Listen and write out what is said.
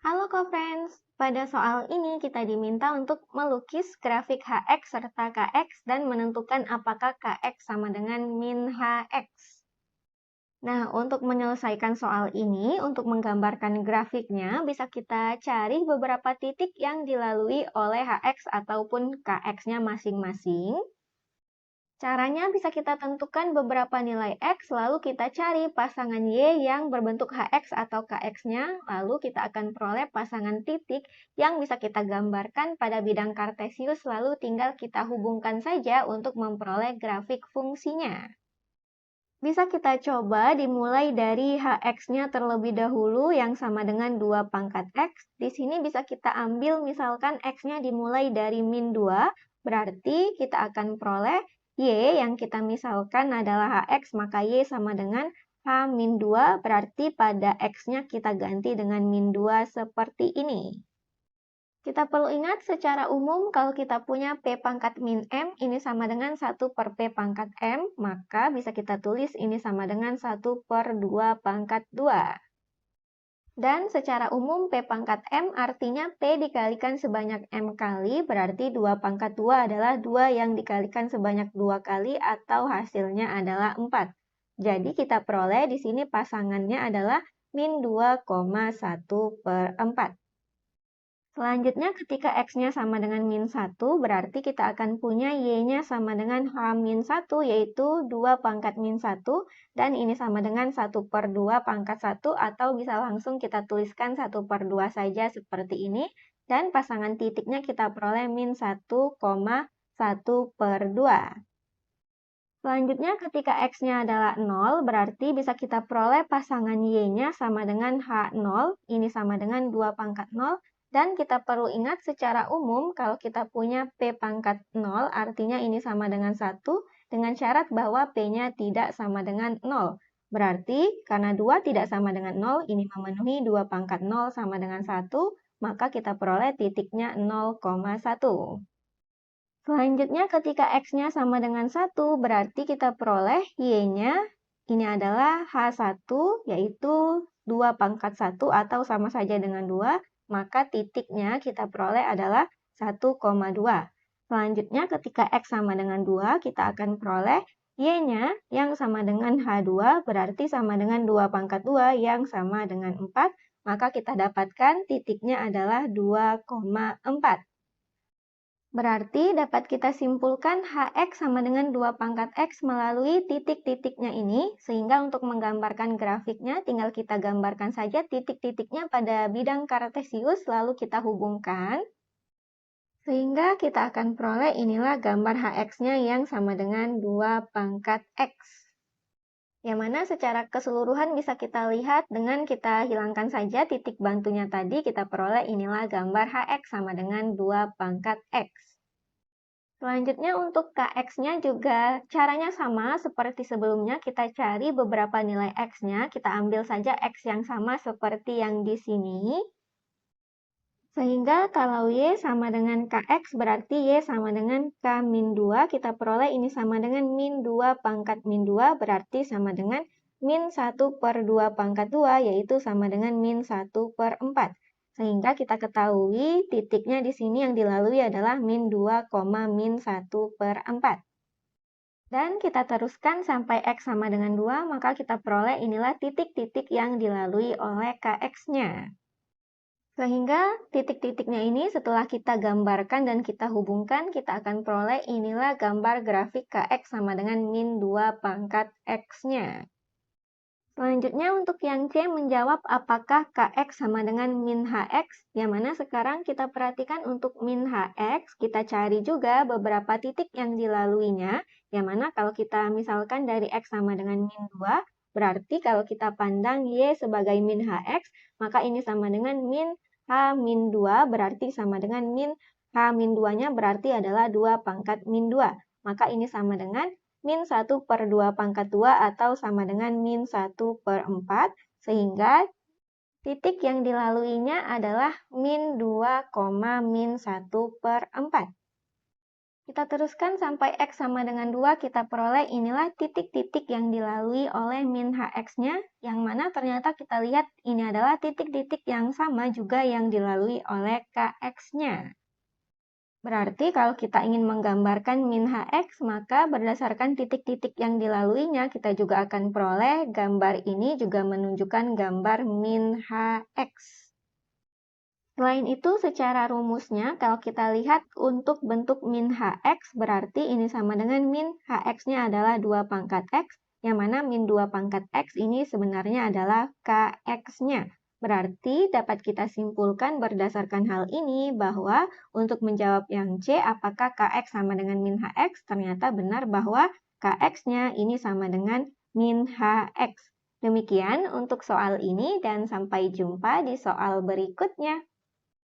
Halo co-friends, pada soal ini kita diminta untuk melukis grafik Hx serta Kx dan menentukan apakah Kx sama dengan min Hx. Nah, untuk menyelesaikan soal ini, untuk menggambarkan grafiknya, bisa kita cari beberapa titik yang dilalui oleh Hx ataupun Kx-nya masing-masing. Caranya bisa kita tentukan beberapa nilai X, lalu kita cari pasangan Y yang berbentuk HX atau KX-nya, lalu kita akan peroleh pasangan titik yang bisa kita gambarkan pada bidang kartesius, lalu tinggal kita hubungkan saja untuk memperoleh grafik fungsinya. Bisa kita coba dimulai dari HX-nya terlebih dahulu yang sama dengan 2 pangkat X. Di sini bisa kita ambil misalkan X-nya dimulai dari min 2, berarti kita akan peroleh Y yang kita misalkan adalah HX, maka Y sama dengan H min 2, berarti pada X-nya kita ganti dengan min 2 seperti ini. Kita perlu ingat secara umum kalau kita punya P pangkat min M ini sama dengan 1 per P pangkat M, maka bisa kita tulis ini sama dengan 1 per 2 pangkat 2. Dan secara umum P pangkat M artinya P dikalikan sebanyak M kali, berarti 2 pangkat 2 adalah 2 yang dikalikan sebanyak 2 kali atau hasilnya adalah 4. Jadi kita peroleh di sini pasangannya adalah min 2,1 per 4. Selanjutnya ketika X-nya sama dengan min 1, berarti kita akan punya Y-nya sama dengan H-1, yaitu 2 pangkat min 1, dan ini sama dengan 1 per 2 pangkat 1, atau bisa langsung kita tuliskan 1 per 2 saja seperti ini, dan pasangan titiknya kita peroleh min 1,1 per 2. Selanjutnya ketika X-nya adalah 0, berarti bisa kita peroleh pasangan Y-nya sama dengan H0, ini sama dengan 2 pangkat 0, dan kita perlu ingat secara umum kalau kita punya P pangkat 0, artinya ini sama dengan 1, dengan syarat bahwa P-nya tidak sama dengan 0. Berarti karena 2 tidak sama dengan 0, ini memenuhi 2 pangkat 0 sama dengan 1, maka kita peroleh titiknya 0,1. Selanjutnya ketika X-nya sama dengan 1, berarti kita peroleh Y-nya, ini adalah H1, yaitu 2 pangkat 1 atau sama saja dengan 2, maka titiknya kita peroleh adalah 1,2. Selanjutnya ketika X sama dengan 2, kita akan peroleh Y-nya yang sama dengan H2, berarti sama dengan 2 pangkat 2 yang sama dengan 4, maka kita dapatkan titiknya adalah 2,4. Berarti dapat kita simpulkan Hx sama dengan 2 pangkat X melalui titik-titiknya ini, sehingga untuk menggambarkan grafiknya tinggal kita gambarkan saja titik-titiknya pada bidang kartesius, lalu kita hubungkan. Sehingga kita akan peroleh inilah gambar Hx-nya yang sama dengan 2 pangkat X. Yang mana secara keseluruhan bisa kita lihat dengan kita hilangkan saja titik bantunya tadi, kita peroleh inilah gambar Hx sama dengan 2 pangkat X. Selanjutnya untuk Kx-nya juga caranya sama seperti sebelumnya, kita cari beberapa nilai X-nya, kita ambil saja X yang sama seperti yang di sini. Sehingga kalau Y sama dengan Kx berarti Y sama dengan K-2, kita peroleh ini sama dengan min 2 pangkat min 2, berarti sama dengan min 1 per 2 pangkat 2, yaitu sama dengan min 1 per 4. Sehingga kita ketahui titiknya di sini yang dilalui adalah min 2, min 1 per 4. Dan kita teruskan sampai X sama dengan 2, maka kita peroleh inilah titik-titik yang dilalui oleh Kx-nya. Sehingga titik-titiknya ini setelah kita gambarkan dan kita hubungkan, kita akan peroleh inilah gambar grafik Kx sama dengan min 2 pangkat X-nya. Selanjutnya untuk yang C menjawab apakah Kx sama dengan min Hx, yang mana sekarang kita perhatikan untuk min Hx, kita cari juga beberapa titik yang dilaluinya, yang mana kalau kita misalkan dari X sama dengan min 2, berarti kalau kita pandang Y sebagai min Hx, maka ini sama dengan min H min 2, berarti sama dengan min H min 2-nya berarti adalah 2 pangkat min 2. Maka ini sama dengan min 1 per 2 pangkat 2 atau sama dengan min 1 per 4, sehingga titik yang dilaluinya adalah min 2, min 1 per 4. Kita teruskan sampai X sama dengan 2, kita peroleh inilah titik-titik yang dilalui oleh min HX-nya, yang mana ternyata kita lihat ini adalah titik-titik yang sama juga yang dilalui oleh KX-nya. Berarti kalau kita ingin menggambarkan min HX, maka berdasarkan titik-titik yang dilaluinya, kita juga akan peroleh gambar ini juga menunjukkan gambar min HX. Selain itu, secara rumusnya, kalau kita lihat untuk bentuk min HX, berarti ini sama dengan min HX-nya adalah 2 pangkat X, yang mana min 2 pangkat X ini sebenarnya adalah KX-nya. Berarti dapat kita simpulkan berdasarkan hal ini bahwa untuk menjawab yang C, apakah KX sama dengan min HX, ternyata benar bahwa KX-nya ini sama dengan min HX. Demikian untuk soal ini dan sampai jumpa di soal berikutnya.